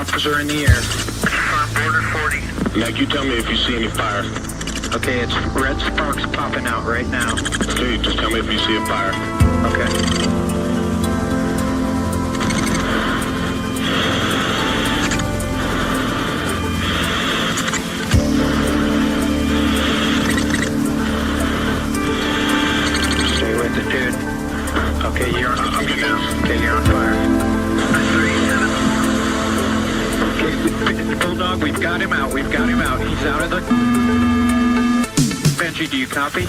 Choppers are in the air. Border 40. Mac, you tell me if you see any fire. Okay, it's red sparks popping out right now. Dude, just tell me if you see a fire. Okay. Stay with it, dude. Okay, you're on. I'm getting down. Okay, you're on fire. Okay, Bulldog, we've got him out. We've got him out. He's out of the... Benji, do you copy?